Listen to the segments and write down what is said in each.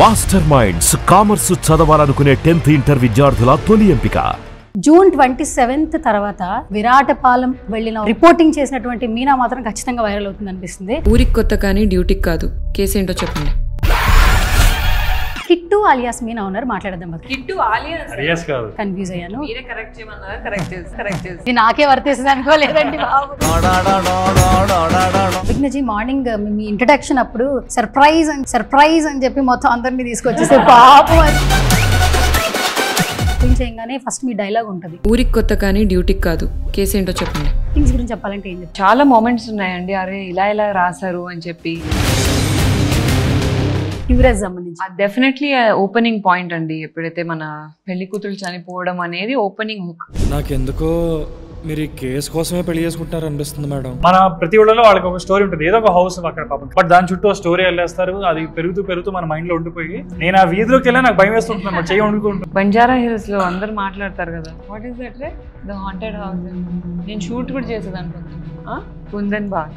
Master minds commerce చదవాలనుకునే 10th inter విద్యార్థుల తొలి ఎంపిక. జూన్ 27th తర్వాత విరాటపాలెం వెళ్ళిన రిపోర్టింగ్ చేసినటువంటి మీనా మాత్రం ఖచ్చితంగా వైరల్ అవుతుంది అనిపిస్తుంది. ఊరికి కొత్త కానీ డ్యూటీకి కాదు. కేసు ఏంటో చెప్పండి. కిట్టు alias మీనా ఉన్నారు, మాట్లాడదాం. కిట్టు alias కాదు, కన్ఫ్యూజ్ అయ్యాను. మీరే కరెక్ట్ చేయమన్నారు. కరెక్ట్ చేసి ఇది నాకే వర్తిస్తుంది అనుకోలేదండి బాబు. విఘ్నజీ మార్నింగ్ మీ ఇంట్రడక్షన్ అప్పుడు సర్ప్రైజ్ అని చెప్పి మొత్తం అందరినీ తీసుకొచ్చేసి పాపం చేయగానే ఫస్ట్ మీ డైలాగ్ ఉంటుంది, ఊరికి కొత్త కానీ డ్యూటీకి కాదు. కేసు ఏంటో చెప్పండి. థింగ్స్ గురించి చెప్పాలంటే ఏం చెప్తారు? చాలా మూమెంట్స్ ఉన్నాయండి. అరే ఇలా రాశారు అని చెప్పి. సంబంధించి డెఫినెట్లీ ఓపెనింగ్ పాయింట్ అండి. ఎప్పుడైతే మన పెళ్లి కూతురు చనిపోవడం అనేది ఓపెనింగ్ హుక్. నాకెందుకో మీరు ఈ కేసు కోసమే పెళ్లి చేసుకుంటారు అనిపిస్తుంది మేడం. మన ప్రతి ఊళ్ళలో వాళ్ళకి ఒక స్టోరీ ఉంటుంది, ఏదో ఒక హౌస్ అక్కడ పాపం, బట్ దాని చుట్టూ ఆ స్టోరీ వెళ్ళేస్తారు. అది పెరుగుతూ మన మైండ్ లో ఉండిపోయి నేను ఆ వీధిలోకి వెళ్ళా నాకు భయం వేస్తుంటుంది, చెయ్యి వండుకుంటుంది. బంజారా హిల్స్ లో అందరు మాట్లాడతారు కదా, what is that ray the haunted house. నేను షూట్ కూడా చేసేది అనుకుంటున్నా. కుందన్ బాగ్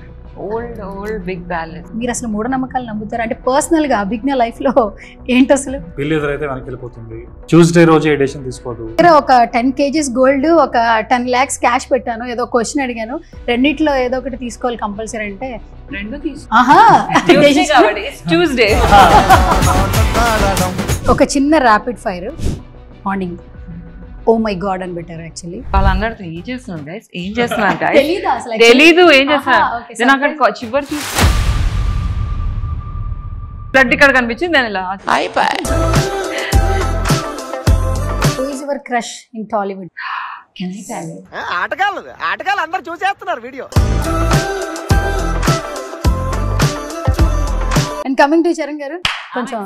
ఓల్డ్ బిగ్ ప్యాలెస్. మీరు అసలు మూఢనమ్మకాలు నమ్ముతారు అంటే పర్సనల్ గా అభిజ్ఞ లైఫ్ లో ఏంటి అసలు? పెళ్లి ఎదురైతే వెనక్కి వెళ్ళిపోతుంది, ట్యూస్డే రోజు ఎడిషన్ తీసుకోదు. ఒక 10 kgs గోల్డ్, ఒక 10 lakhs క్యాష్ పెట్టాను, ఏదో క్వశ్చన్ అడిగాను, రెండిట్లో ఏదో ఒకటి తీసుకోవాలి కంపల్సరీ అంటే రెండు ట్యూస్డే. ఒక చిన్న rapid fire morning oh my god అని పెట్టారు. యాక్చువల్లీ వాళ్ళందరితో ఏం చేస్తున్నారు గైస్, ఏం చేస్తున్నారు గైస్ తెలీదు ఏం చేస్తున్నారు. నేను అక్కడ చివరికి బ్లడ్ ఇక్కడ కనిపించింది, నేను ఇలా యువర్ క్రష్ ఇన్ టాలీవుడ్. ఆటగాళ్ళు అందరు చూసేస్తున్నారు video. And coming to Charan గారు, కొంచెం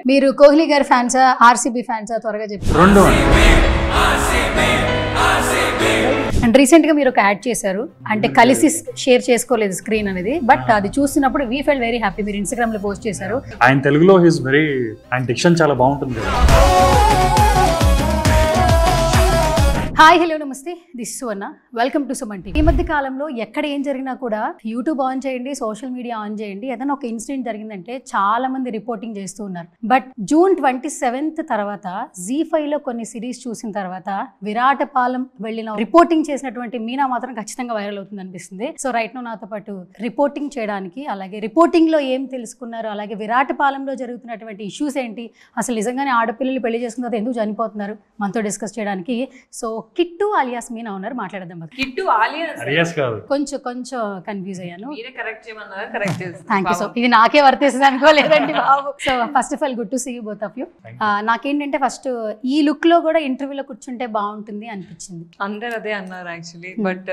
మీరు కోహ్లీ గారి ఫ్యాన్సా ఆర్సీబీ ఫ్యాన్సా త్వరగా చెప్పారు. అండ్ రీసెంట్ గా మీరు ఒక యాడ్ చేశారు, అంటే కలిసి షేర్ చేసుకోలేదు స్క్రీన్ అనేది, బట్ అది చూస్తున్నప్పుడు వీ ఫెల్ వెరీ హ్యాపీ. మీరు ఇన్స్టాగ్రామ్ లో పోస్ట్ చేశారు. ఆయన తెలుగులో హిస్ వెరీ, ఆయన డిక్షన్ చాలా బాగుంటుంది. హాయ్ హలో నమస్తే, this Suvarna, welcome to Suman TV. ఈ మధ్య కాలంలో ఎక్కడ ఏం జరిగినా కూడా యూట్యూబ్ ఆన్ చేయండి, సోషల్ మీడియా ఆన్ చేయండి, ఏదైనా ఒక ఇన్సిడెంట్ జరిగిందంటే చాలా మంది రిపోర్టింగ్ చేస్తూ ఉన్నారు. బట్ జూన్ 27th తర్వాత ZEE5 లో కొన్ని సిరీస్ చూసిన తర్వాత విరాటపాలెం వెళ్ళిన రిపోర్టింగ్ చేసినటువంటి మీనా మాత్రం ఖచ్చితంగా వైరల్ అవుతుంది అనిపిస్తుంది. సో రైట్ నో నాతో పాటు రిపోర్టింగ్ చేయడానికి, అలాగే రిపోర్టింగ్ లో ఏం తెలుసుకున్నారు, అలాగే విరాటపాలెంలో జరుగుతున్నటువంటి ఇష్యూస్ ఏంటి, అసలు నిజంగానే ఆడపిల్లలు పెళ్లి చేసుకున్న తర్వాత ఎందుకు చనిపోతున్నారు, మనతో డిస్కస్ చేయడానికి సో కిట్టు alias మీనా ఉన్నారు, మాట్లాడదాం. కిట్టు alias కాదు, కొంచెం కన్ఫ్యూజ్ అయ్యాను. మీరే కరెక్ట్ చేయమన్నారు. కరెక్ట్ చేసి థ్యాంక్ యూ. సో ఇది నాకే వర్తిస్తుంది అనుకోలేదండి బాబు. So first of all good to see you both of you. నాకేంటంటే ఫస్ట్ ఈ లుక్ లో కూడా ఇంటర్వ్యూలో కూర్చుంటే బాగుంటుంది అనిపించింది. అందరు అదే అన్నారు యాక్చువల్లీ, బట్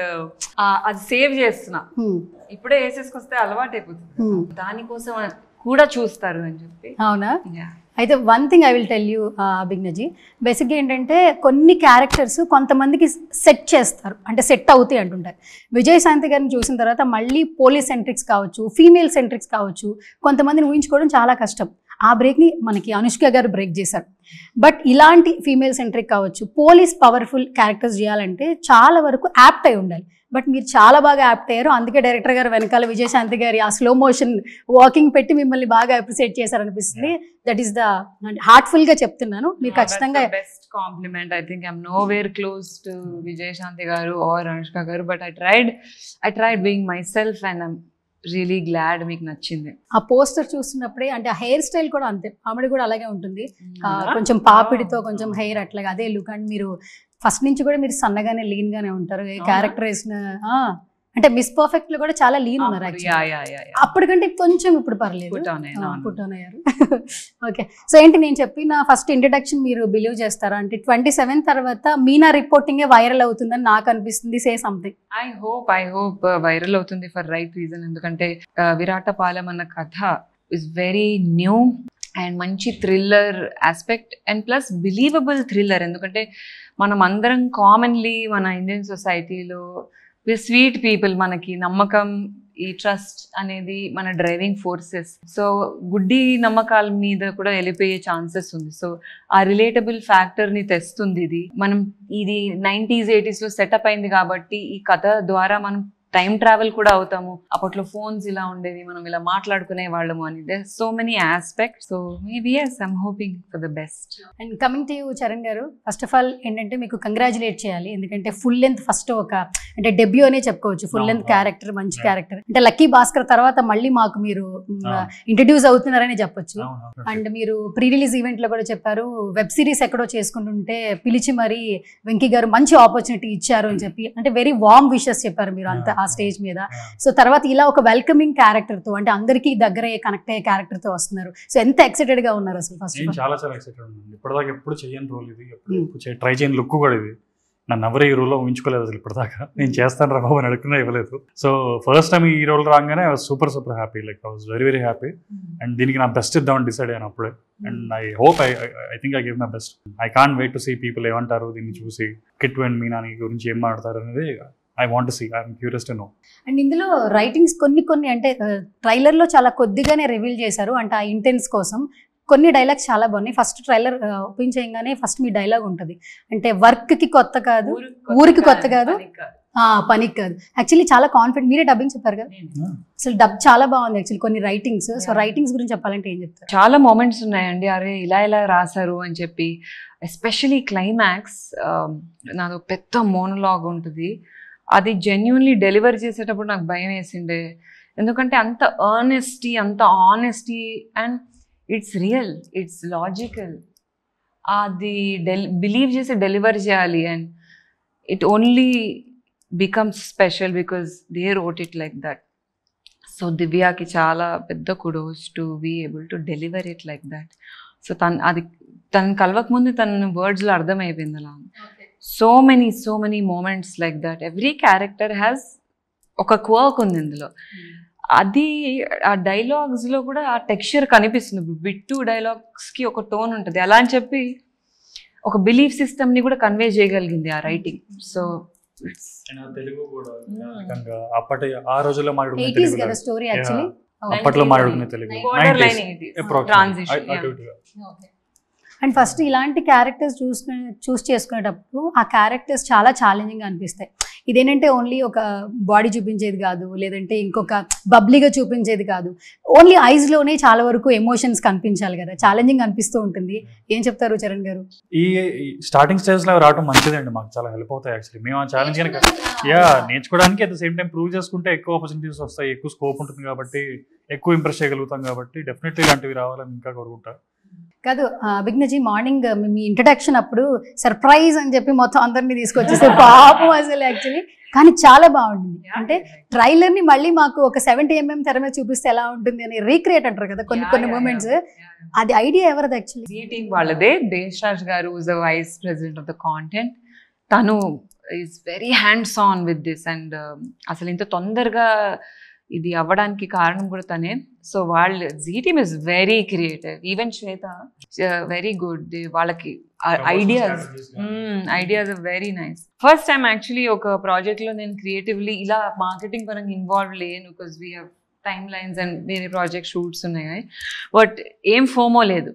అది సేవ్ చేస్తున్నా. ఇప్పుడే వేసేసుకొస్తే అలవాటు అయిపోతుంది, దానికోసం కూడా చూస్తారు అని చెప్పి. అవునా? అయితే one thing I will tell you అభిజ్ఞజీ, బేసిక్గా ఏంటంటే కొన్ని క్యారెక్టర్స్ కొంతమందికి సెట్ చేస్తారు, అంటే సెట్ అవుతాయి అంటుంటారు. విజయశాంతి గారిని చూసిన తర్వాత మళ్ళీ పోలీస్ సెంట్రిక్స్ కావచ్చు, ఫీమేల్ సెంట్రిక్స్ కావచ్చు, కొంతమందిని ఊహించుకోవడం చాలా కష్టం. ఆ బ్రేక్ని మనకి అనుష్క గారు బ్రేక్ చేశారు. బట్ ఇలాంటి ఫీమేల్ సెంట్రిక్ కావచ్చు, పోలీస్ పవర్ఫుల్ క్యారెక్టర్స్ చేయాలంటే చాలా వరకు యాప్ట్ అయి ఉండాలి. బట్ మీరు చాలా బాగా యాప్ట్ అయ్యారు, అందుకే డైరెక్టర్ గారు వెనకాల విజయశాంతి గారి ఆ స్లో మోషన్ వాకింగ్ పెట్టి మిమ్మల్ని బాగా అప్రిషియేట్ చేశారనిపిస్తుంది. దట్ ఈస్ ద హార్ట్ఫుల్ గా చెప్తున్నాను. మీరు ఖచ్చితంగా best compliment. I think I'm nowhere close to Vijayashanti గారు ఆర్ అనుష్క గారు, but I tried being myself and I'm really glad మీకు నచ్చింది. ఆ పోస్టర్ చూస్తున్నప్పుడే, అంటే ఆ హెయిర్ స్టైల్ కూడా అంతే, ఆమెడి కూడా అలాగే ఉంటుంది, కొంచెం పాపిడితో కొంచెం హెయిర్ అట్లాగా అదే లుక్. అండ్ మీరు ఫస్ట్ నుంచి కూడా మీరు సన్నగానే లీన్ గానే ఉంటారు. ఏ క్యారెక్టర్ వేసిన అంటే మిస్ పర్ఫెక్ట్ లో కూడా చాలా లీన్ ఉన్నారు అప్పటికంటే కొంచెం, ఇప్పుడు పర్లేదు, పుట్ ఆన్ అయ్యారు. ఓకే, సో ఏంటి నేను చెప్పిన ఫస్ట్ ఇంట్రడక్షన్ మీరు బిలీవ్ చేస్తారా? అంటే 27 తర్వాత మీనా రిపోర్టింగే వైరల్ అవుతుందని నాకు అనిపిస్తుంది. Say something. I hope viral అవుతుంది ఫర్ రైట్ రీజన్. ఎందుకంటే విరాటపాలెం అన్న కథ ఇస్ వెరీ న్యూ అండ్ మంచి thriller aspect and plus believable thriller. ఎందుకంటే మనం అందరం కామన్లీ మన ఇండియన్ సొసైటీలో స్వీట్ పీపుల్, మనకి నమ్మకం, ఈ ట్రస్ట్ అనేది మన డ్రైవింగ్ ఫోర్సెస్. సో గుడ్డి నమ్మకాల మీద కూడా వెళ్ళిపోయే ఛాన్సెస్ ఉంది. సో ఆ రిలేటబుల్ ఫ్యాక్టర్ని తెస్తుంది ఇది. మనం ఇది 90s 80s లో సెటప్ అయింది కాబట్టి ఈ కథ ద్వారా మనం టైం ట్రావెల్ కూడా అవుతాము. అప్పట్లో ఫోన్స్ ఇలా ఉండేవి, మనం ఇలా మాట్లాడుకునే వాళ్ళము అని. There so many aspects. So maybe yes, I'm hoping for the best. And coming to you Charan గారు, ఫస్ట్ ఆఫ్ ఆల్ ఏంటంటే మీకు కంగ్రాచులేట్ చేయాలి. ఎందుకంటే ఫుల్ లెంత్ ఫస్ట్ ఒక అంటే డెబ్యూ అనే చెప్పుకోవచ్చు. ఫుల్ లెంత్ క్యారెక్టర్, మంచి క్యారెక్టర్. అంటే లక్కీ భాస్కర్ తర్వాత మళ్ళీ మాకు మీరు ఇంట్రడ్యూస్ అవుతున్నారని చెప్పొచ్చు. అండ్ మీరు ప్రీ రిలీజ్ ఈవెంట్ లో కూడా చెప్పారు, వెబ్ సిరీస్ ఎక్కడో చేసుకుంటుంటే పిలిచి మరి వెంకీ గారు మంచి ఆపర్చునిటీ ఇచ్చారు అని చెప్పి, అంటే వెరీ వార్మ్ విషెస్ చెప్పారు మీరు అంత ఆ స్టేజ్ మీద. సో తర్వాత ఇలా ఒక వెల్కమింగ్ క్యారెక్టర్ తో, అంటే అందరికీ దగ్గర కనెక్ట్ అయ్యే క్యారెక్టర్ తో వస్తున్నారు. సో ఎంత ఎక్సైటెడ్ గా ఉన్నారు అసలు? ఫస్ట్ చాలా ఎక్సైటెడ్ ఉన్నాను. ఇప్పటిదాకా ఎప్పుడు చేయని రోల్ ఇది, ఎప్పుడు ట్రై చేయని లుక్ కూడా ఇది. నన్ను ఎవరు ఈ రోల్లో ఊహించుకోలేదు అసలు ఇప్పటిదాకా. నేను చేస్తాను రా బాబు అని అడుగుతున్నా, ఇవ్వలేదు. సో ఫస్ట్ టైం ఈ రోల్ రాగానే I was super happy. Like I was very happy. And దీనికి నా బెస్ట్ ఇద్దామని డిసైడ్ అయ్యాను అప్పుడే. And I hope I think I give my best. I can't wait to see people ఏమంటారు దీన్ని చూసి, కిట్టు అండ్ మీనా గురించి ఏం మాట్లాడతారు అనేది I want to see. I'm curious to know. And ఇందులో రైటింగ్స్ కొన్ని అంటే ట్రైలర్ లో చాలా కొద్దిగానే రివీల్ చేశారు, అంటే ఆ ఇంటెన్స్ కోసం. కొన్ని డైలాగ్స్ చాలా బాగున్నాయి. ఫస్ట్ ట్రైలర్ ఓపెన్ చేయగానే ఫస్ట్ మీ డైలాగ్ ఉంటుంది, అంటే వర్క్ కి కొత్త కాదు, ఊరికి కొత్త కాదు, పనికి కాదు. యాక్చువల్లీ చాలా కాన్ఫిడెంట్. మీరే డబ్బింగ్ చెప్పారు కదా, అసలు డబ్ చాలా బాగుంది యాక్చువల్లీ కొన్ని రైటింగ్స్. సో రైటింగ్స్ గురించి చెప్పాలంటే ఏం చెప్తారు? చాలా మూమెంట్స్ ఉన్నాయండి, అరే ఇలా రాశారు అని చెప్పి. ఎస్పెషలీ క్లైమాక్స్, నాది పెద్ద మోనోలాగ్ ఉంటుంది. అది జెన్యున్లీ డెలివర్ చేసేటప్పుడు నాకు భయం వేసిండే, ఎందుకంటే అంత ఆనెస్టీ, అంత honesty, and it's real, it's logical. అది బిలీవ్ చేసి డెలివర్ చేయాలి. And it only becomes special because they wrote it like that. So దివ్యాకి చాలా పెద్ద kudos to be able to deliver it like that. So తను కలవక ముందు తన వర్డ్స్లో అర్థమైపోయింది అలా. So many moments like that. Every character has ఒక క్వర్క్ ఉంది ఇందులో. అది ఆ డైలాగ్స్లో కూడా ఆ టెక్స్చర్ కనిపిస్తుంది. బిట్టు డైలాగ్స్కి ఒక టోన్ ఉంటుంది. అలా అని చెప్పి ఒక బిలీఫ్ సిస్టమ్ని కూడా కన్వే చేయగలిగింది ఆ రైటింగ్. సో తెలుగు కూడా అప్పటి ఆ రోజుల్లో స్టోరీ యాక్చువల్లీ అప్పట్లో మాట్లాడుకునే తెలుగు ట్రాన్సిషన్. అండ్ ఫస్ట్ ఇలాంటి క్యారెక్టర్స్ చూస్ చేసుకునేటప్పుడు ఆ క్యారెక్టర్స్ చాలా ఛాలెంజింగ్గా అనిపిస్తాయి. ఇదేంటంటే ఓన్లీ ఒక బాడీ చూపించేది కాదు, లేదంటే ఇంకొక బబ్లీగా చూపించేది కాదు. ఓన్లీ ఐస్లోనే చాలా వరకు ఎమోషన్స్ కనిపించాలి కదా, ఛాలెంజింగ్ అనిపిస్తూ ఉంటుంది. ఏం చెప్తారు చరణ్ గారు? ఈ స్టార్టింగ్ స్టేజ్లో రావడం మంచిదండి, మాకు చాలా హెల్ప్ అవుతాయి యాక్చువల్లీ. మేము ఆ ఛాలెంజ్ నేర్చుకోవడానికి at the same time prove చేసుకుంటే ఎక్కువ ఆపర్చునిటీస్ వస్తాయి, ఎక్కువ స్కోప్ ఉంటుంది కాబట్టి, ఎక్కువ ఇంప్రెస్ చేయగలుగుతాం కాబట్టి డెఫినెట్లీ ఇలాంటివి రావాలని ఇంకా కోరుకుంటా. కాదు అభిజ్ఞజీ, మార్నింగ్ మీ ఇంట్రడక్షన్ అప్పుడు సర్ప్రైజ్ అని చెప్పి మొత్తం అందరినీ తీసుకొచ్చేస్తే పాపం అసలు యాక్చువల్లీ. కానీ చాలా బాగుంటుంది. అంటే ట్రైలర్ని మళ్ళీ మాకు ఒక 70mm తెర మీద చూపిస్తే ఎలా ఉంటుంది అని రీక్రియేట్ అంటారు కదా కొన్ని మూమెంట్స్. అది ఐడియా ఎవరిది యాక్చువల్లీ? ఈ టీం వాళ్ళదే. దేశరాజ్ గారు is the vice president of the content. తను is very hands on with this. And అసలు ఇంత తొందరగా ఇది అవ్వడానికి కారణం కూడా తనే. సో వాళ్ళు Zee team is very creative. Even Shweta very good. వాళ్ళకి ideas are very nice. First time actually ఒక ప్రాజెక్ట్లో నేను క్రియేటివ్లీ ఇలా మార్కెటింగ్ పరంగా ఇన్వాల్వ్ లేను, because we have time lines and వేరే ప్రాజెక్ట్ షూట్స్ ఉన్నాయి. బట్ ఏం ఫోమో లేదు,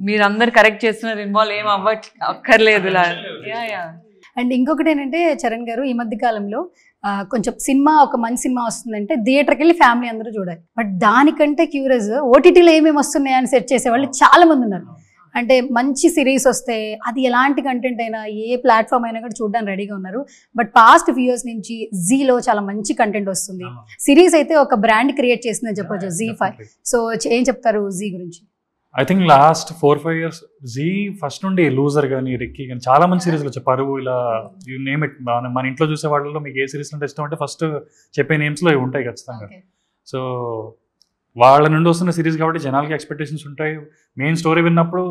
మీరు అందరు కరెక్ట్ చేస్తున్నారు, ఇన్వాల్వ్ ఏం అక్కర్లేదు. అండ్ ఇంకొకటి ఏంటంటే చరణ్ గారు, ఈ మధ్య కాలంలో కొంచెం సినిమా ఒక మంచి సినిమా వస్తుందంటే థియేటర్కి వెళ్ళి ఫ్యామిలీ అందరూ చూడాలి. బట్ దానికంటే క్యూరియస్ ఓటీటీలో ఏమేమి వస్తున్నాయని సెర్చ్ చేసే వాళ్ళు చాలా మంది ఉన్నారు. అంటే మంచి సిరీస్ వస్తే అది ఎలాంటి కంటెంట్ అయినా ఏ ప్లాట్ఫామ్ అయినా కూడా చూడడానికి రెడీగా ఉన్నారు. బట్ పాస్ట్ ఫ్యూ ఇయర్స్ నుంచి జీలో చాలా మంచి కంటెంట్ వస్తుంది. సిరీస్ అయితే ఒక బ్రాండ్ క్రియేట్ చేసిందని చెప్పొచ్చు, ZEE5. సో ఏం చెప్తారు జీ గురించి? ఐ థింక్ లాస్ట్ 4-5 years జీ ఫస్ట్ నుండి లూజర్ కానీ, రిక్కీ కానీ చాలా మంచి సిరీస్లు చెప్పారు. ఇలా యూ నేమ్ ఇట్. మన ఇంట్లో చూసే వాళ్ళలో మీకు ఏ సిరీస్ అంటే ఇష్టం అంటే ఫస్ట్ చెప్పే నేమ్స్లో ఇవి ఉంటాయి ఖచ్చితంగా. సో వాళ్ళ నుండి వస్తున్న సిరీస్ కాబట్టి జనాలకి ఎక్స్పెక్టేషన్స్ ఉంటాయి. మెయిన్ స్టోరీ విన్నప్పుడు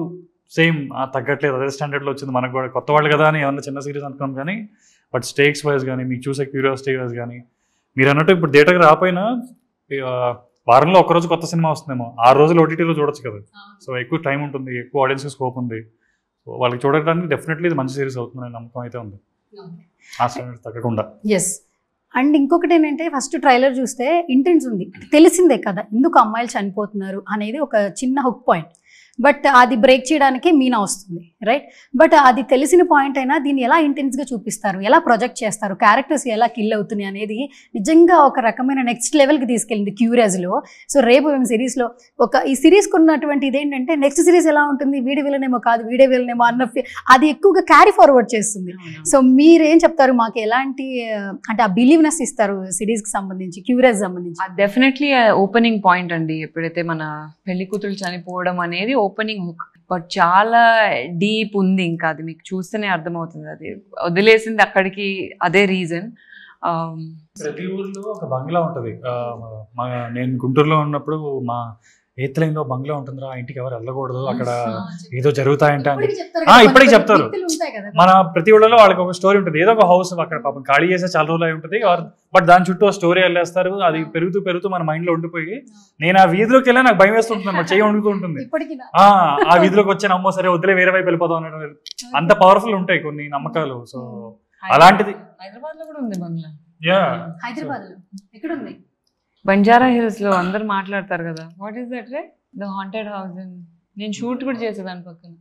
సేమ్ తగ్గట్లేదు, అదే స్టాండర్డ్లో వచ్చింది. మనకు కూడా కొత్త వాళ్ళు కదా అని ఏమన్నా చిన్న సిరీస్ అనుకున్నాం కానీ, బట్ స్టేక్స్ వైజ్ కానీ, మీకు చూసే క్యూరియాసిటీ వైజ్ కానీ, మీరు అన్నట్టు ఇప్పుడు థియేటర్కి రాపోయినా వారంలో ఒక్కరోజు కొత్త సినిమా వస్తుందేమో, 6 రోజులు ఓటీటీలో చూడొచ్చు కదా. సో ఎక్కువ టైం ఉంటుంది, ఎక్కువ ఆడియన్స్కి స్కోప్ ఉంది. సో వాళ్ళకి చూడడానికి డెఫినెట్లీ ఇది మంచి సిరీస్ అవుతుందని నమ్మకం అయితే ఉంది, ఆ స్టాండర్డ్ తగ్గకుండా. ఎస్. అండ్ ఇంకొకటి ఏంటంటే ఫస్ట్ ట్రైలర్ చూస్తే ఇంటెన్స్ ఉంది, తెలిసిందే కదా ఎందుకు అమ్మాయిలు చనిపోతున్నారు అనేది ఒక చిన్న హుక్ పాయింట్. బట్ అది బ్రేక్ చేయడానికి మీనా వస్తుంది, రైట్? బట్ అది తెలిసిన పాయింట్ అయినా దీన్ని ఎలా ఇంటెన్స్గా చూపిస్తారు, ఎలా ప్రొజెక్ట్ చేస్తారు, క్యారెక్టర్స్ ఎలా కిల్ అవుతున్నాయి అనేది నిజంగా ఒక రకమైన నెక్స్ట్ లెవెల్కి తీసుకెళ్ళింది క్యూరియస్లో. సో రేపు మేము సిరీస్లో ఈ సిరీస్కి ఉన్నటువంటి ఇదేంటంటే నెక్స్ట్ సిరీస్ ఎలా ఉంటుంది, వీడి విలనేమో కాదు వీడే విలనేమో అన్న అది ఎక్కువగా క్యారీ ఫార్వర్డ్ చేస్తుంది. సో మీరేం చెప్తారు, మాకు ఎలాంటి అంటే ఆ బిలీవ్నెస్ ఇస్తారు సిరీస్కి సంబంధించి, క్యూరియస్ సంబంధించి? డెఫినెట్లీ ఓపెనింగ్ పాయింట్ అండి. ఎప్పుడైతే మన పెళ్లి కూతురు చనిపోవడం అనేది ఓపెనింగ్ హుక్, బట్ చాలా డీప్ ఉంది. ఇంకా అది మీకు చూస్తేనే అర్థమవుతుంది. అది వదిలేసింది అక్కడికి, అదే రీజన్. ప్రతి ఊర్లో ఒక బంగ్లా ఉంటుంది. నేను గుంటూరులో ఉన్నప్పుడు మా ఎయిత్ లైన్ లో బంగ్లా ఉంటుందిరా, ఇంటికి ఎవరు వెళ్ళకూడదు, అక్కడ ఏదో జరుగుతాయంటే అని ఇప్పటికి చెప్తారు. మన ప్రతి ఊళ్ళలో వాళ్ళకి ఒక స్టోరీ ఉంటుంది, ఏదో ఒక హౌస్ అక్కడ పాపం ఖాళీ చేసే చాలా రోజులు అయి ఉంటుంది, బట్ దాని చుట్టూ స్టోరీ వెళ్ళేస్తారు. అది పెరుగుతూ పెరుగుతూ మన మైండ్ లో ఉండిపోయి నేను ఆ వీధిలోకి వెళ్ళా నాకు భయం వేస్తుంటుంది అన్నమాట, చెయ్యి వణుకుతూ ఉంటుంది. ఆ వీధిలోకి వచ్చే నమ్మో సరే వద్దులే వేరే వైపు వెళ్ళిపోతాం అన్నట్టు, అంత పవర్ఫుల్ ఉంటాయి కొన్ని నమ్మకాలు. సో అలాంటిది హైదరాబాద్ లో కూడా ఉంది బంగ్లా. హైదరాబాద్ లో ఎక్కడ ఉంది? బంజారా హిల్స్ లో అందరు మాట్లాడతారు కదా, what is that ray, the haunted house. నేను షూట్ కూడా చేసేదాని పక్కన,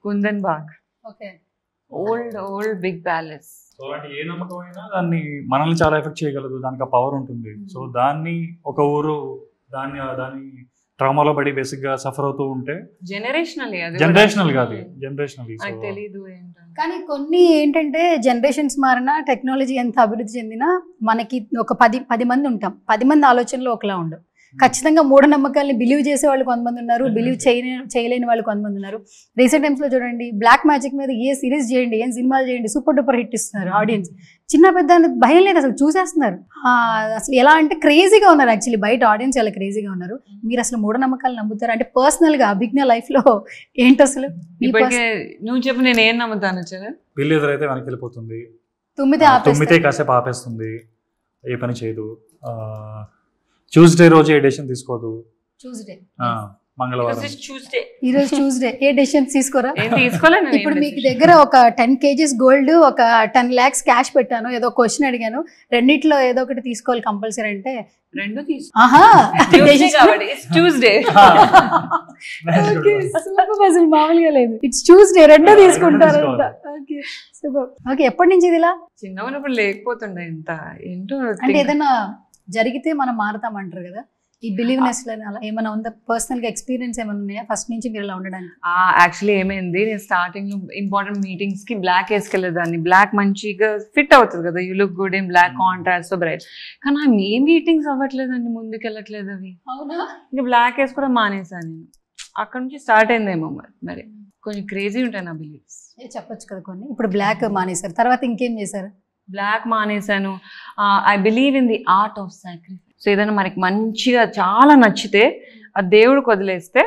కుందన్ బాగ్, ఓల్డ్ బిగ్ ప్యాలెస్. సో అలాంటి ఏ నమ్మకం అయినా దాన్ని మనల్ని చాలా ఎఫెక్ట్ చేయగలదు, దానికి ఆ పవర్ ఉంటుంది. సో దాన్ని ఒక ఊరు దాని ట్రామాలో పడి బేసిక్ గా సఫర్ అవుతూ ఉంటే జనరేషనల్ కాదు జనరేషనల్ తెలీదు. కానీ కొన్ని ఏంటంటే జనరేషన్స్ మారినా టెక్నాలజీ ఎంత అభివృద్ధి చెందినా మనకి ఒక 10 మంది ఉంటాం, 10 మంది ఆలోచనలు ఒకలా ఉండవు. ఖచ్చితంగా మూఢనమ్మకాలని బిలీవ్ చేసే వాళ్ళు కొంతమంది ఉన్నారు, బిలీవ్ చేయలేని వాళ్ళు కొంతమంది ఉన్నారు. రీసెంట్ టైమ్స్లో చూడండి, బ్లాక్ మ్యాజిక్ మీద ఏ సిరీస్ చేయండి, ఏం సినిమాలు చేయండి, సూపర్ డూపర్ హిట్ ఇస్తున్నారు. ఆడియన్స్ చిన్న పెద్ద భయం లేదు, అసలు చూసేస్తున్నారు. అసలు ఎలా అంటే క్రేజీగా ఉన్నారు. యాక్చువల్లీ బయట ఆడియన్స్ చాలా క్రేజీగా ఉన్నారు. మీరు అసలు మూఢనమ్మకాలు నమ్ముతారు అంటే పర్సనల్గా అభిజ్ఞ లైఫ్లో ఏంటి అసలు? నువ్వు చెప్పు, నేను ఏం నమ్ముతాను? వీళ్ళు ఎదురైతే వెనక్కి వెళ్ళిపోతుంది, తుమ్మితే కాసేపు ఆపేస్తుంది, ఏ పని చేయదు, ట్యూస్డే రోజు ఏ డెసిషన్ తీసుకోదు, మంగళవారం ఈ రోజు ట్యూస్డే ఏ డెసిషన్స్ తీసుకోరా? ఇప్పుడు మీకు దగ్గర ఒక 10 kgs గోల్డ్, ఒక 10 lakhs క్యాష్ పెట్టాను, ఏదో క్వశ్చన్ అడిగాను, రెండిట్లో ఏదో ఒకటి తీసుకోవాలి కంపల్సరీ అంటే రెండు అసలు మామూలుగా లేదు. ఇట్స్ ట్యూస్డే, రెండో తీసుకుంటారంట. ఓకే, ఎప్పటి నుంచి ఇది ఇలా? చిన్నప్పుడు లేకపోతుండే ఇంత ఏంటో. అంటే ఏదైనా జరిగితే మనం మారుతామంటారు కదా, ఈ బిలీవ్నెస్ అలా ఏమైనా ఉందా? పర్సనల్ గా ఎక్స్పీరియన్స్ ఏమైనా ఉన్నాయా ఫస్ట్ నుంచి మీరు ఇలా ఉండడానికి? యాక్చువల్లీ ఏమైంది, నేను స్టార్టింగ్ లో ఇంపార్టెంట్ మీటింగ్స్ కి బ్లాక్ వేసుకెళ్ళేదాన్ని. బ్లాక్ మంచిగా ఫిట్ అవుతుంది కదా, you look good in black, contrast so bright. కానీ ఆ ఏ మీటింగ్స్ అవ్వట్లేదండి, ముందుకు వెళ్ళట్లేదు అవి. ఇంకా బ్లాక్ వేసుకోవడం మానేసాను నేను. అక్కడ నుంచి స్టార్ట్ అయిందేమో మరి కొంచెం క్రేజీ ఉంటాయి నా బిలీవ్స్. చెప్పొచ్చు కదా కొన్ని. ఇప్పుడు బ్లాక్ మానేశారు, తర్వాత ఇంకేం చేశారు? బ్లాక్ మానేశాను. I believe in the art of sacrifice. So ఏదైనా మనకి మంచిగా చాలా నచ్చితే ఆ దేవుడికి వదిలేస్తే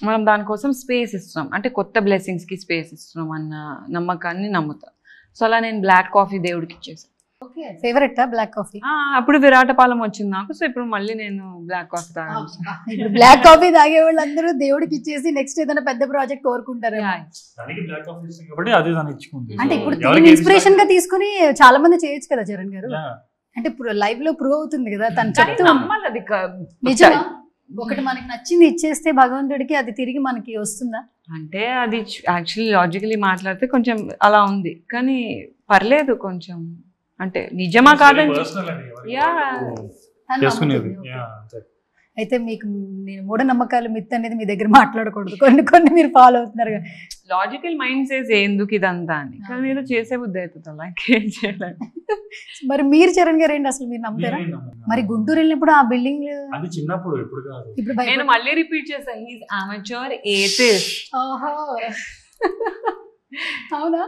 మనం దానికోసం స్పేస్ ఇస్తున్నాం, అంటే కొత్త బ్లెస్సింగ్స్కి స్పేస్ ఇస్తున్నాం అన్న నమ్మకాన్ని నమ్ముతాం. సో అలా నేను బ్లాక్ కాఫీ దేవుడికి ఇచ్చేసాను. Favourite black coffee? అప్పుడు విరాటపాలెం వచ్చింది నాకు, సో ఇప్పుడు మళ్ళీ నేను బ్లాక్ కాఫీ తాగాను. ఇప్పుడు బ్లాక్ కాఫీ తాగే వాళ్ళు అందరూ దేవుడికి ఇచ్చేసి నెక్స్ట్ ఏదైనా పెద్ద ప్రాజెక్ట్ కోరుకుంటారు. అంటే ఇప్పుడు ఇన్స్పిరేషన్ గా తీసుకుని చాలా మంది చేయొచ్చు కదా చరణ్ గారు. అంటే ఇప్పుడు లైవ్ లో ప్రూవ్ అవుతుంది కదా, తను చెప్తూ నిజమా? ఒకటి మనకి నచ్చింది ఇచ్చేస్తే భగవంతుడికి అది తిరిగి మనకి వస్తుందా? అంటే అది యాక్చువల్లీ లాజికలీ మాట్లాడితే కొంచెం అలా ఉంది, కానీ పర్లేదు కొంచెం. అంటే నిజమా కాదని అయితే మీకు నేను మూఢనమ్మకాలు మిత్ అనేది మీ దగ్గర మాట్లాడకూడదు, కొన్ని మీరు ఫాలో అవుతున్నారు. లాజికల్ మైండ్ సేస్ ఎందుకు ఇదంతా అని, కానీ ఏదో చేసే బుద్ధి అవుతుంది అలా చేయలేదు. మరి మీరు చరణ్ గారు ఏంటి అసలు మీరు నమ్ముతారా? మరి గుంటూరు వెళ్ళినప్పుడు ఆ బిల్డింగ్ చిన్నప్పుడు ఇప్పుడు నేను మళ్ళీ రిపీట్ చేశాను, హి ఈజ్ అమేచ్యూర్ ఏథిస్ట్. అవునా?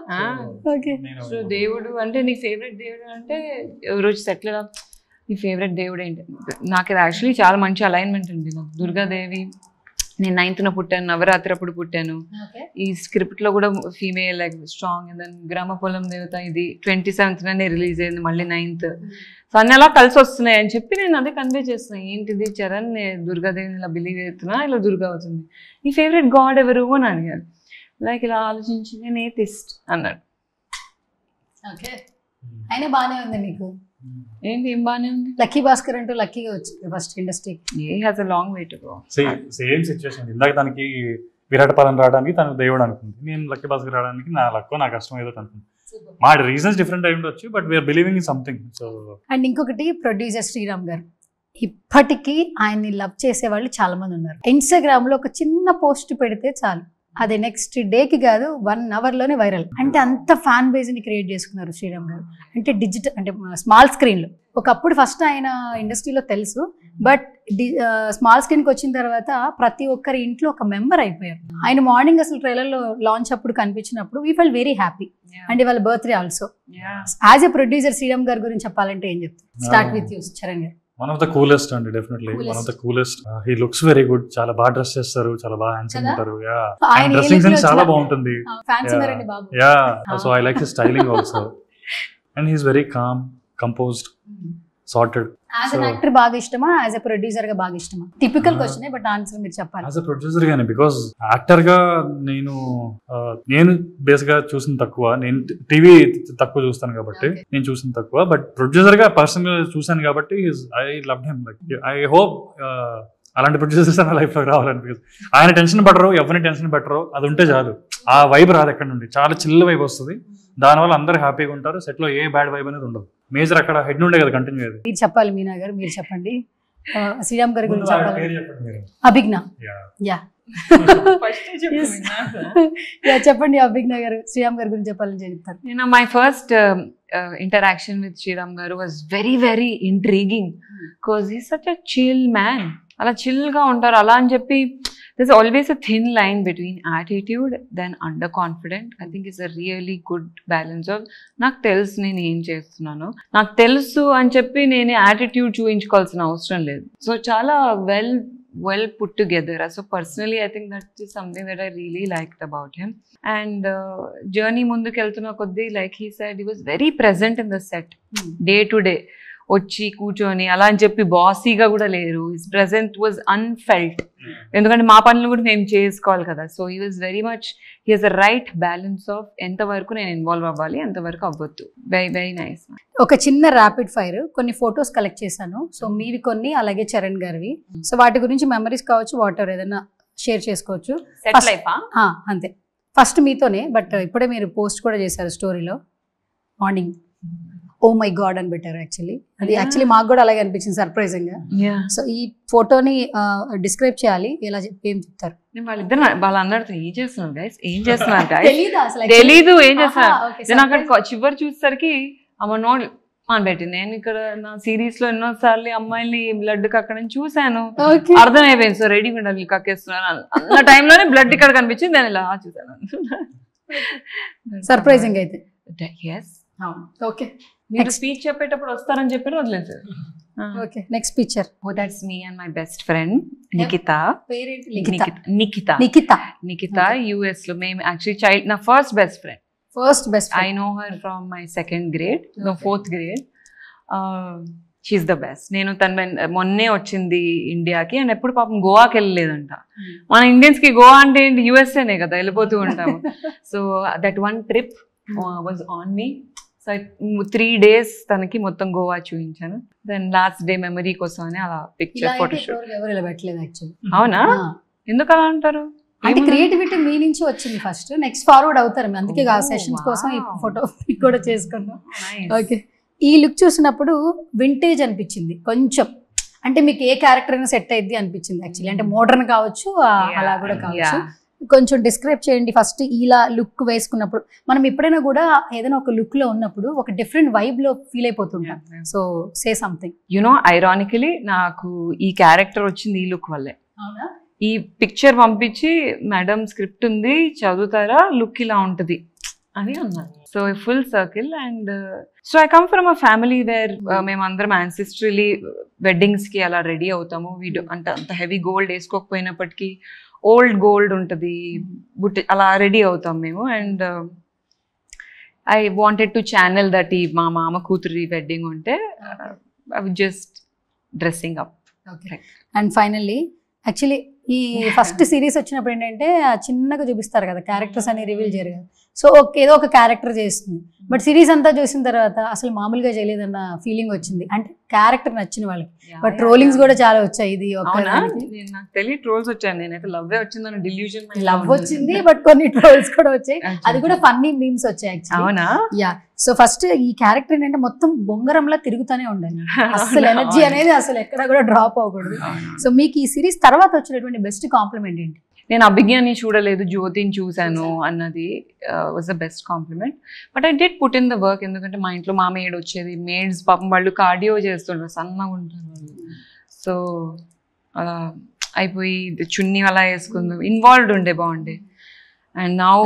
ఓకే. సో దేవుడు అంటే నీ ఫేవరెట్ దేవుడు అంటే రోజు సెటిల్ అప్, నీ ఫేవరెట్ దేవుడు ఏంటి? నాకు ఇది యాక్చువల్లీ చాలా మంచి అలైన్మెంట్ అండి. నాకు దుర్గాదేవి, నేను 9th పుట్టాను, నవరాత్రి అప్పుడు పుట్టాను. ఈ స్క్రిప్ట్ లో కూడా female like strong. And then గ్రామ పొలం దేవత ఇది 27th రిలీజ్ అయింది, మళ్ళీ 9th. సో అన్నీ అలా కలిసి వస్తున్నాయి అని చెప్పి నేను అదే కన్వే చేస్తున్నాను. ఏంటిది చరణ్, దుర్గాదేవిని ఇలా బిలీవ్ అవుతున్నా, ఇలా దుర్గా అవుతుంది. నీ ఫేవరెట్ గాడ్ ఎవరు అని అడిగారు. లైక్ ఇలా ఆలోచించి నేను ఏథిస్ట్ అన్నాడు. అయినా బాగానే ఉంది మీకు. ఏంటి ఏం బాగానే ఉంది? లక్కీ భాస్కర్ అంటూ లక్కీగా వచ్చింది first industry. A has a long way to go. Same situation. ఇందాక దానికి విరాటపాలెం రావడానికి తను దేవుడు అనుకుంది, నేను లక్కీ భాస్కర్ రావడానికి నా లక్కో నా కష్టం ఏదో అనుకుంది. మా రీజన్స్ డిఫరెంట్ అయి ఉండొచ్చు, but we're believing in something. So and ఇంకొకటి ప్రొడ్యూసర్ శ్రీరామ్ గారు ఇప్పటికీ ఆయన్ని లవ్ చేసే వాళ్ళు చాలా మంది ఉన్నారు. ఇన్స్టాగ్రామ్ లో ఒక చిన్న పోస్ట్ పెడితే చాలు, అది నెక్స్ట్ డేకి కాదు 1 hourలోనే వైరల్. అంటే అంత ఫ్యాన్ బేస్ ని క్రియేట్ చేసుకున్నారు శ్రీరామ్ గారు. అంటే డిజిటల్ అంటే స్మాల్ స్క్రీన్ లో ఒకప్పుడు ఫస్ట్ ఆయన ఇండస్ట్రీలో తెలుసు, బట్ స్మాల్ స్క్రీన్కి వచ్చిన తర్వాత ప్రతి ఒక్కరి ఇంట్లో ఒక మెంబర్ అయిపోయారు. ఆయన మార్నింగ్ అసలు ట్రైలర్లో లాంచ్ అప్పుడు కనిపించినప్పుడు we fell very happy. And ఇవాళ birthday also. As a producer Sriram గారి గురించి చెప్పాలంటే ఏం చెప్తారు? స్టార్ట్ విత్ యూ చరణ్ గారు. వన్ ఆఫ్ ద కూలెస్ట్ అండి, definitely one of the coolest. He looks very good, చాలా బాగా డ్రెస్ చేస్తారు, చాలా బాగా హ్యాండ్సమ్ ఉంటారు. డ్రెస్సింగ్ సెన్స్ చాలా బాగుంటుంది. So I like his styling also. And he's very calm, composed, sorted. As an actor బాగా ఇష్టమా, యాజ్ ఎ ప్రొడ్యూసర్ గా బాగా ఇష్టమా? టిపికల్ క్వశ్చన్ బట్ ఆన్సర్ మీరు చెప్పాలి. యాజ్ ఎ ప్రొడ్యూసర్ గానే, బికాస్ యాక్టర్ గా నేను బేస్ గా చూసిన తక్కువ, నేను టీవీ తక్కువ చూస్తాను కాబట్టి నేను చూసిన తక్కువ. బట్ ప్రొడ్యూసర్ గా పర్సనల్ గా చూసాను కాబట్టి I love him. Like I hope అలాంటి ప్రొడ్యూసర్స్ నా లైఫ్ లో రావాలని. బికాస్ ఆయన టెన్షన్ పడరు, ఎవరిని టెన్షన్ పెట్టరు, అది ఉంటే చాలు. ఆ వైబ్ రాదు ఎక్కడ నుండి, చాలా చిల్ వైబ్ వస్తుంది. దానివల్ల అందరూ హ్యాపీగా ఉంటారు. సెట్ లో ఏ బ్యాడ్ వైబ్ అనేది ఉండదు. మేజర్ అక్కడ హెడ్ నుండే కదా కంటిన్యూ అయ్యేది. మీరు చెప్పాలి మీనా గారు, మీరు చెప్పండి. శ్రీరామ్ గారి గురించి చెప్పాలి. అభిజ్ఞ. యా చెప్పండి అభిజ్ఞ గారు, శ్రీరామ్ గారి గురించి చెప్పాలని చెప్తారు. నేను my first interaction with Sriram గారు was very very intriguing, because he such a chill man. అలా చిల్ గా ఉంటారు. అలా అని చెప్పి there's always a thin line between attitude then underconfident. I think it's a really good balance of నాకు తెలుసు నేను ఏం చేస్తున్నాను, నాకు తెలుసు అని చెప్పి నేను యాటిట్యూడ్ చూపించుకోవాల్సిన అవసరం లేదు. సో చాలా well put together. So personally I think that is something that I really liked about him. And journey ముందుకు వెళ్తున్న కొద్దీ, like he said, he was very present in the set day to day. వచ్చి కూర్చొని అలా అని చెప్పి బాసీగా కూడా లేరు. హిస్ ప్రెజెంట్ వాజ్ అన్ఫెల్ట్, ఎందుకంటే మా పనులు కూడా మేము చేసుకోవాలి కదా. So he was very much, he has a right balance of ఎంతవరకు నేను ఇన్వాల్వ్ అవ్వాలి, ఎంతవరకు అవ్వద్దు. Very very nice. ఒక చిన్న ర్యాపిడ్ ఫైర్, కొన్ని ఫొటోస్ కలెక్ట్ చేశాను. సో మీవి కొన్ని, అలాగే చరణ్ గారివి. సో వాటి గురించి మెమరీస్ కావచ్చు, వాటర్ ఏదైనా షేర్ చేసుకోవచ్చు. అంతే, ఫస్ట్ మీతోనే. బట్ ఇప్పుడే మీరు పోస్ట్ కూడా చేశారు స్టోరీలో మార్నింగ్. ఓ మై గాడ్ అని పెట్టారు. యాక్చువల్లీ మాకు కూడా అలాగే అనిపించింది సర్ప్రైజింగ్ గా. సో ఈ ఫోటోని డిస్క్రైబ్ చేయాలి, ఎలా ఏం చెప్తారు? వాళ్ళిద్దరు వాళ్ళందరితో ఏం చేస్తున్నారు గైస్, ఏం చేస్తున్నారు గైస్ తెలీదు, ఏం చేస్తున్నారు. నేను అక్కడ చివరి చూసేసరికి అమ్మ నో అని పెట్టి, నేను ఇక్కడ నా సిరీస్ లో ఎన్నోసార్లు అమ్మాయిని బ్లడ్ కక్కడం చూసాను, అర్థమైపోయింది. సో రెడీ ఉండాలి కక్కేస్తున్నాను అన్న టైంలోనే బ్లడ్ ఇక్కడ కనిపించింది, నేను ఇలా చూసాను. సర్ప్రైజింగ్ అయితే. ఓకే, మీరు స్పీచ్ చెప్పేటప్పుడు వస్తారని చెప్పి వదిలేసారు. Okay, next picture. Oh that's me and my best friend Nikhita. Nikhita US లో. మేము యాక్చువల్లీ నా first best friend. I know her from my 2nd grade, no 4th grade. She's the best. నేను తను మొన్నే వచ్చింది ఇండియాకి, అండ్ ఎప్పుడు పాపం గోవాకి వెళ్ళలేదంట. మన ఇండియన్స్ కి గోవా అంటే ఏంటి, యుఎస్ఏనే కదా, వెళ్ళిపోతూ ఉంటాము. So that one trip was on me. So 3 days తనకి మొత్తం గోవా చూపించాను. దెన్ లాస్ట్ డే మెమరీ కోసం అని అలా పిక్చర్ ఫోటోషూట్. అవునా, ఎందుకు అలా అంటారు? అంటే క్రియేటివిటీ మీ నుంచి వచ్చింది ఫస్ట్, నెక్స్ట్ ఫార్వర్డ్ అవుతారు. అందుకే ఆ సెషన్స్ కోసం ఈ ఫోటో కూడా చేసుకున్నాం. ఓకే, ఈ లుక్ చూసినప్పుడు వింటేజ్ అనిపించింది కొంచెం. అంటే మీకు ఏ క్యారెక్టర్ అయినా సెట్ అయ్యిద్ది అనిపించింది యాక్చువల్లీ. అంటే మోడర్న్ కావచ్చు, అలా కూడా కావచ్చు. కొంచెం డిస్క్రైబ్ చేయండి ఫస్ట్. ఇలా లుక్ వేసుకున్నప్పుడు మనం ఎప్పుడైనా కూడా ఏదైనా ఒక లుక్ లో ఉన్నప్పుడు ఒక డిఫరెంట్ వైబ్ లో ఫీల్ అయిపోతుంటాం. So say something. You know ironically నాకు ఈ క్యారెక్టర్ వచ్చింది ఈ లుక్ వల్లే. ఈ పిక్చర్ పంపించి, మేడం స్క్రిప్ట్ ఉంది చదువుతారా, లుక్ ఇలా ఉంటుంది అని అన్నారు. So full circle. And so I come from a family wear మేమందరం యాన్సిస్ట్రలీ వెడ్డింగ్స్ కి అలా రెడీ అవుతాము. అంటే అంత హెవీ గోల్డ్ వేసుకోకపోయినప్పటికీ ఓల్డ్ గోల్డ్ ఉంటుంది, బుట్టి అలా రెడీ అవుతాం మేము. And I wanted to channel that. ఈ మా మామ కూతురి వెడ్డింగ్ ఉంటే just dressing up. And finally actually ఈ ఫస్ట్ సిరీస్ వచ్చినప్పుడు ఏంటంటే చిన్నగా చూపిస్తారు కదా, క్యారెక్టర్స్ అని రివీల్ చేయరు కదా. సో ఏదో ఒక క్యారెక్టర్ చేస్తుంది. బట్ సిరీస్ అంతా చూసిన తర్వాత అసలు మామూలుగా చేయలేదన్న ఫీలింగ్ వచ్చింది. అంటే క్యారెక్టర్ నచ్చిన వాళ్ళకి. బట్ ట్రోలింగ్స్ కూడా చాలా వచ్చాయి. ఇది నాకు తెలియదు ట్రోల్స్ వచ్చాను. నేనైతే లవ్ వచ్చిందని డిల్యూజన్ లవ్ వచ్చింది, బట్ కొన్ని ట్రోల్స్ కూడా వచ్చాయి. అది కూడా ఫన్నీ మీమ్స్ వచ్చాయి. అవునా? యా. సో ఫస్ట్ ఈ క్యారెక్టర్ ఏంటంటే మొత్తం బొంగరంలా తిరుగుతూనే ఉండాలి. అసలు ఎనర్జీ అనేది అసలు ఎక్కడ కూడా డ్రాప్ అవ్వకూడదు. సో మీకు ఈ సిరీస్ తర్వాత వచ్చినటువంటి బెస్ట్ కాంప్లిమెంట్ ఏంటి? నేను అభిజ్ఞాని చూడలేదు, జ్యోతిని చూశాను అన్నది was the best compliment. But I did put in the work. ఎందుకంటే మా ఇంట్లో మా మేడ్ వచ్చేది. మేడ్స్ పాపం వాళ్ళు కార్డియో చేస్తుంటారు, సన్నగా ఉంటారు వాళ్ళు. సో అలా అయిపోయి చున్నీ అలా వేసుకుందాం, ఇన్వాల్వ్డ్ ఉండే బాగుండే. అండ్ నౌ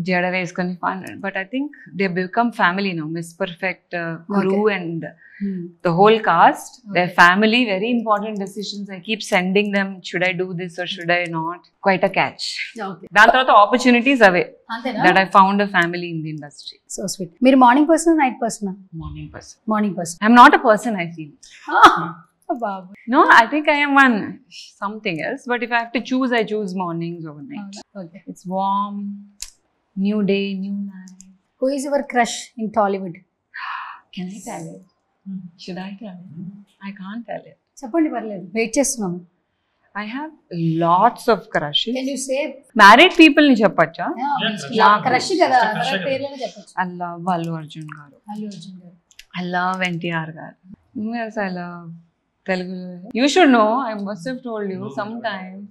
జడ వేసుకొని fun. But I think they become family now. Miss perfect, crew and the whole cast, their family, very important decisions. I keep sending them, should I do this or should I not? Quite a catch. దాని తర్వాత opportunities away that I found a family in the industry. So sweet. మీరు morning person, night person? Morning person. I'm not a person, I feel. Babu. No, I think I am one something else, but if I have to choose, I choose mornings over night. Okay. It's warm, new day, new life. Who is your crush in Tollywood? Can I tell it? Should I tell it? I can't tell it. చెప్పండి, పర్లేదు, wait చేస్తున్నాము. I have lots of crushes. Can you say? Married people ni చెప్పచ్చా? Crush కదా, పేర్లను చెప్పొచ్చు. I love Allu Arjun garu. I love NTR garu. Yes, I love Telugu. You should know, I must have told you sometimes.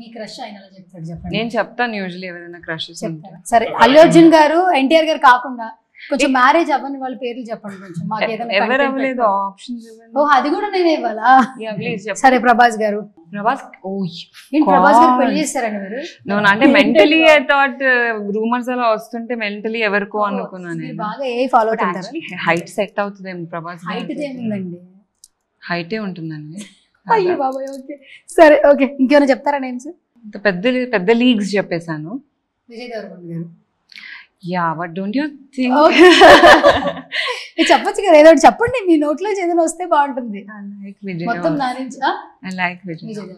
Me crush ఆయన అలా చెప్తాడు, చెప్పండి. నేను చెప్తాను యూజువల్లీ ఎవరైనా క్రషెస్ ఉంటే. సరే, అల్లు అర్జున్ గారు, ఎన్టీఆర్ గారు కాకుండా కొంచెం మ్యారేజ్ అవ్వని వాళ్ళ పేర్లు చెప్పండి కొంచెం. మాకు ఏదైనా ఎవరు అవ్వలేదు, ఆప్షన్స్ ఇవ్వండి. ఓ అది కూడా నేనే ఇవ్వాలా? ప్లీజ్ చెప్పండి. సరే, ప్రభాస్ గారు. ప్రభాస్, ప్రభాస్ గారు పెళ్లి చేస్తారండి మీరు? అంటే మెంటలీ ఐ థాట్ రూమర్స్ అలా వస్తుంటే మెంటలీ ఎవరికో అనుకున్నాను నేను. బాగా ఏ ఫాలో అవుతుంటారు? హైట్ సెట్ అవుతుంది ప్రభాస్. హైట్ ఏముందండి? హైటే ఉంటుందండి. అయ్యో బాబాయ్. ఓకే, సరే, ఓకే. ఇంకేమైనా చెప్తారా నేమ్స్? పెద్ద పెద్ద లీగ్స్ చెప్పేశాను. విజయ్ దేవరకొండ గారు. Yeah, but don't you think చెప్పొచ్చు కదా, ఏదో చెప్పండి. మీ నోట్లో ఏదైనా వస్తే బాగుంటుంది. మొత్తం నా నుంచి. I like Vijay.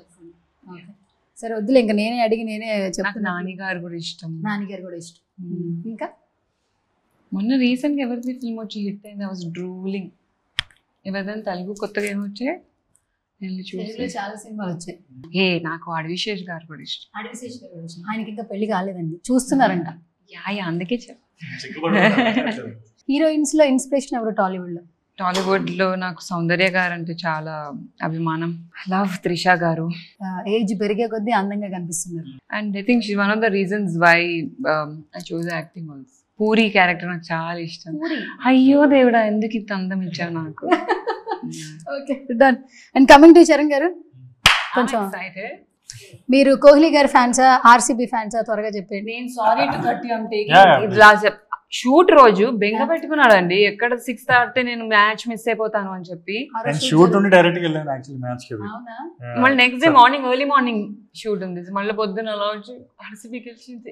సరే, వద్దులే, ఇంకా నేనే అడిగి నేనే చెప్తాను. నాని గారు కూడా ఇష్టం. నాని గారు కూడా ఇష్టం. ఇంకా మొన్న రీసెంట్ గా ఎవరిది ఫిల్మ్ వచ్చి హిట్ అయింది, ఐ వాజ్ డ్రూలింగ్. ఎవరిదైనా తెలుగు కొత్తగా ఏమొచ్చాయి చాలా సినిమాలు వచ్చాయి. నాకు అడవిశేష్ గారు కూడా ఇష్టం. అడవిశేష్ గారు కూడా ఇష్టం. ఆయనకి ఇంకా పెళ్లి కాలేదండి, చూస్తున్నారంట. అందుకే హీరోయిన్స్ లో ఇన్స్పిరేషన్ ఎవరు టాలీవుడ్ లో? టాలీవుడ్ లో నాకు సౌందర్య గారు అంటే చాలా అభిమానం. లవ్ త్రిష గారు. ఏజ్ పెరిగే కొద్దీ అందంగా కనిపిస్తున్నారు. And I think she one of the reasons why I choose acting also. Puri character నాకు చాలా ఇష్టం. అయ్యో దేవుడా, ఎందుకు ఇంత అందం ఇచ్చావు నాకు. Okay, done. And coming to Charan గారు, కొంచెం మీరు కోహ్లీ గారి ఫ్యాన్సా, ఆర్సీబీ ఫ్యాన్సా? త్వరగా చెప్పండి. నేను sorry to cut you, I am taking shoot రోజు బెంగ పెట్టుకున్నాడండి. ఎక్కడ 6th ఆడితే నేను మ్యాచ్ మిస్ అయిపోతాను అని చెప్పి. షూట్ నుండి డైరెక్ట్ గా వెళ్ళాను యాక్చువల్లీ మ్యాచ్ కి. మళ్ళీ next day morning early morning shoot ఉంది. మళ్ళీ పొద్దున అలా వచ్చి ఆర్సీబీ గెలిచింది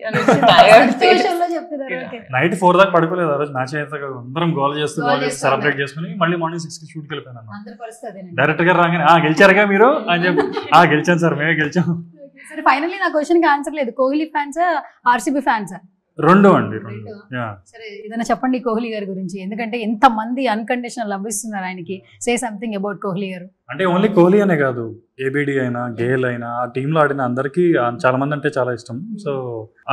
నైట్ 4 దాకా పడుకోలేదు. ఆ రోజు మ్యాచ్ అయ్యాక అందరం గోల్ చేస్తూ సెలబ్రేట్ చేసుకుని మళ్ళీ మార్నింగ్ 6 కి షూట్ కి వెళ్ళిపోయాను. డైరెక్టర్ గారు రాగానే గెలిచారుగా మీరు అని చెప్పి, గెలిచాను సార్, మేమే గెలిచాం. సరే, ఫైనల్లీ నా క్వశ్చన్ కి ఆన్సర్ లేదు. కోహ్లీ ఫ్యాన్సా, ఆర్సీబీ ఫ్యాన్సా? రెండు అండి, రెండు. సరే, ఏదైనా చెప్పండి కోహ్లీ గారి గురించి. ఎందుకంటే ఎంత మంది అన్కండిషనల్ లవ్ ఇస్తున్నారు ఆయనకి. సే సంథింగ్ అబౌట్ కోహ్లీ గారు. అంటే ఓన్లీ కోహ్లీ అనే కాదు, ఏబిడి అయినా, గేల్ అయినా, ఆ టీంలో ఆడిన అందరికీ చాలా మంది అంటే చాలా ఇష్టం. సో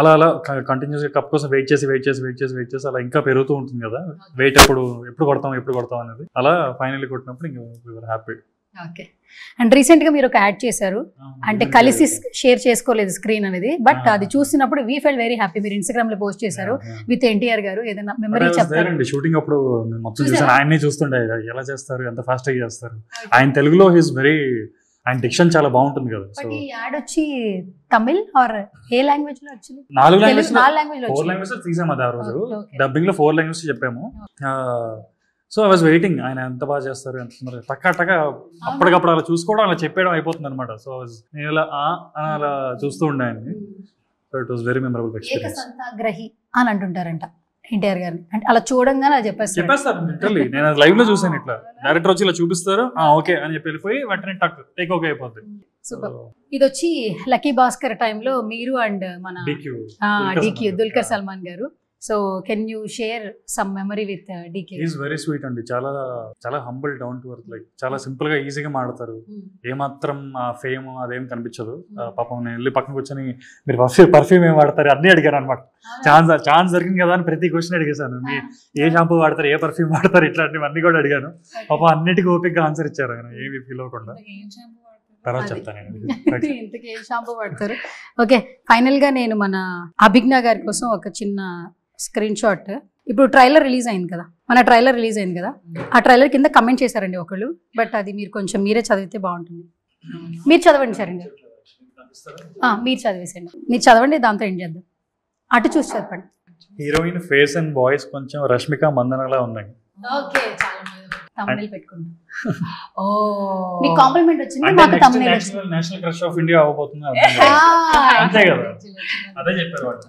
అలా అలా కంటిన్యూస్ గా కప్ కోసం వెయిట్ చేసి అలా ఇంకా పెరుగుతూ ఉంటుంది కదా వెయిట్. ఎప్పుడు కొడతాం అనేది. అలా ఫైనల్లీ కొట్టినప్పుడు ఇంకా హ్యాపీ. ఓకే. అండ్ రీసెంట్ గా మీరు ఒక యాడ్ చేశారు, అంటే కలిసి షేర్ చేసుకోలేదు స్క్రీన్ అనేది, బట్ అది చూసినప్పుడు వీ ఫెల్ వెరీ హ్యాపీ. మీరు ఇన్స్టాగ్రామ్ లో పోస్ట్ చేశారు విత్ ఎన్టీఆర్ గారు. ఏదైనా మెమరీ చెప్తారండి? షూటింగ్ అప్పుడు మొత్తం చూసాను, ఆయన్ని చూస్తుండే ఎలా చేస్తారు, ఎంత ఫాస్ట్ గా చేస్తారు. ఆయన తెలుగులో హిస్ వెరీ, ఆయన డిక్షన్ చాలా బాగుంటుంది కదా. సో ఈ యాడ్ వచ్చి తమిళ్ ఆర్ ఏ లాంగ్వేజ్ లో? యాక్చువల్లీ 4 లాంగ్వేజ్ తీసాము అది. ఆ రోజు డబ్బింగ్ లో 4 లాంగ్వేజ్ చెప్పాము. సో ఐ వాజ్ వెయిటింగ్, ఆయన ఎంత బాగా చేస్తారు, ఎంత టక్క అప్పటికప్పుడు అలా చూసుకోవడం, అలా చెప్పేయడం అయిపోతుంది అనమాట. సో నేను ఇలా అలా చూస్తూ ఉండే ఆయన్ని. So it was very memorable experience. ఏకసంతాగ్రహి అని అంటుంటారంట. ఎన్టీఆర్ గారిని అంటే అలా చూడంగానే అలా చెప్పేస్తారు లిటరల్లీ. నేను లైవ్ లో చూసాను ఇట్లా డైరెక్టర్ వచ్చి ఇలా చూపిస్తారు ఓకే అని చెప్పి వెళ్ళిపోయి వెంటనే టేక్ ఓకే అయిపోద్ది. సూపర్. ఇది వచ్చి లక్కీ భాస్కర్ టైంలో మీరు అండ్ మన DQ దుల్కర్ సల్మాన్ గారు. So can you share some memory with DK? Is very sweet అండి. చాలా చాలా humble, down to earth. Like చాలా సింపుల్ గా ఈజీగా మాడతారు. ఏమాత్రం ఫేమ్ అదేం కనిపించదు. పాపం నేను వెళ్ళి పక్కన కూర్చొని మీరు పర్ఫ్యూమ్ ఏం వాడతారు అన్నీ అడిగాను అనమాట. ఛాన్స్ దొరికింది కదా అని ప్రతి క్వశ్చన్ అడిగేశాను. ఏ షాంపూ వాడతారు, ఏ పర్ఫ్యూమ్ వాడతారు, ఇట్లాంటివన్నీ కూడా అడిగాను. పాపం అన్నిటికీ ఓపిక ఆన్సర్ ఇచ్చారు ఆయన, ఏమి ఫీల్ అవ్వకుండా. తర్వాత చెప్తాను ఇంతకీ ఏ షాంపూ వాడతారు. ఓకే, ఫైనల్ గా నేను మన అభిజ్ఞ గారి కోసం ఒక చిన్న స్క్రీన్ షాట్. ఇప్పుడు ట్రైలర్ రిలీజ్ అయింది కదా, ఆ ట్రైలర్ కింద కమెంట్ చేశారండి ఒకళ్ళు. బట్ అది మీరు కొంచెం మీరే చదివితే బాగుంటుంది. మీరు చదవండి సరే, మీరు చదివేసండి, మీరు చదవండి, దాంతో ఏం చేద్దాం. అటు చూసి చదవండి. హీరోయిన్ ఫేస్ అండ్ వాయిస్ కొంచెం రష్మిక మందనలా ఉన్నాయి. ఓకే, తమిళ పెట్టుకుంటాం. ఓ, మీకు కాంప్లిమెంట్ వచ్చింది, మాకు తమిళ వచ్చింది. నేషనల్ క్రష్ ఆఫ్ ఇండియా అవబోతుంది అంతే కదా, అదే చెప్పారు వాళ్ళు.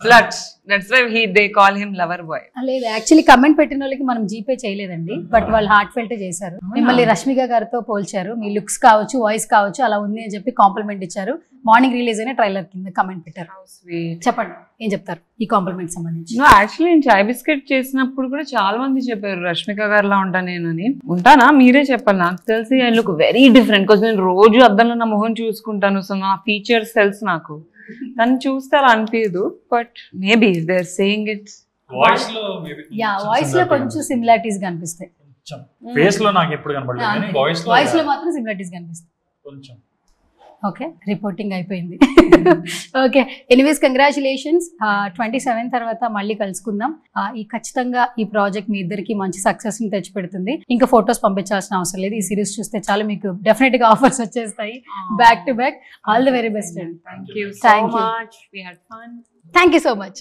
Floods. That's why they call him lover boy. లేదు, యాక్చువల్లీ కమెంట్ పెట్టిన వాళ్ళకి మనం జీపే చేయలేదండి, బట్ వాళ్ళు హార్ట్ ఫెల్ట్ చేశారు. మిమ్మల్ని రష్మిక గారితో పోల్చారు, మీ లుక్స్ కావచ్చు, వాయిస్ కావచ్చు, అలా ఉంది అని చెప్పి కాంప్లిమెంట్ ఇచ్చారు. మార్నింగ్ రిలీజ్ అయిన ట్రైలర్ కింద కమెంట్ పెట్టారు. చెప్పండి, ఏం చెప్తారు ఈ కాంప్లిమెంట్ సంబంధించి? యాక్చువల్లీ నేను చాయ్ బిస్కెట్ చేసినప్పుడు కూడా చాలా మంది చెప్పారు రష్మిక గారిలా ఉంటాను నేను అని. ఉంటానా? మీరే చెప్పాలి. నాకు తెలిసి I look very different. Because నేను రోజు అద్దంలో నా మొహం చూసుకుంటాను. సో నా ఫీచర్స్ తెలుసు నాకు. తను చూస్తే అలా అనిపించదు. But maybe they are saying it's voice లో కొంచెం సిమిలారిటీస్ కనిపిస్తాయి. ఫేస్ లో నాకు ఎప్పుడు కనబడలేదు, కానీ వాయిస్ లో మాత్రం సిమిలారిటీస్ కనిపిస్తాయి కొంచెం. ఓకే, రిపోర్టింగ్ అయిపోయింది. Okay, anyways congratulations. 27 తర్వాత మళ్ళీ కలుసుకుందాం. ఖచ్చితంగా ఈ ప్రాజెక్ట్ మీ ఇద్దరికి మంచి సక్సెస్ ని తెచ్చిపెడుతుంది. ఇంకా ఫొటోస్ పంపించాల్సిన అవసరం లేదు. ఈ సిరీస్ చూస్తే చాలు, మీకు డెఫినెట్ గా ఆఫర్స్ వచ్చేస్తాయి back to back. All the very best అండి. Thank you so much. We had fun. Thank you so much.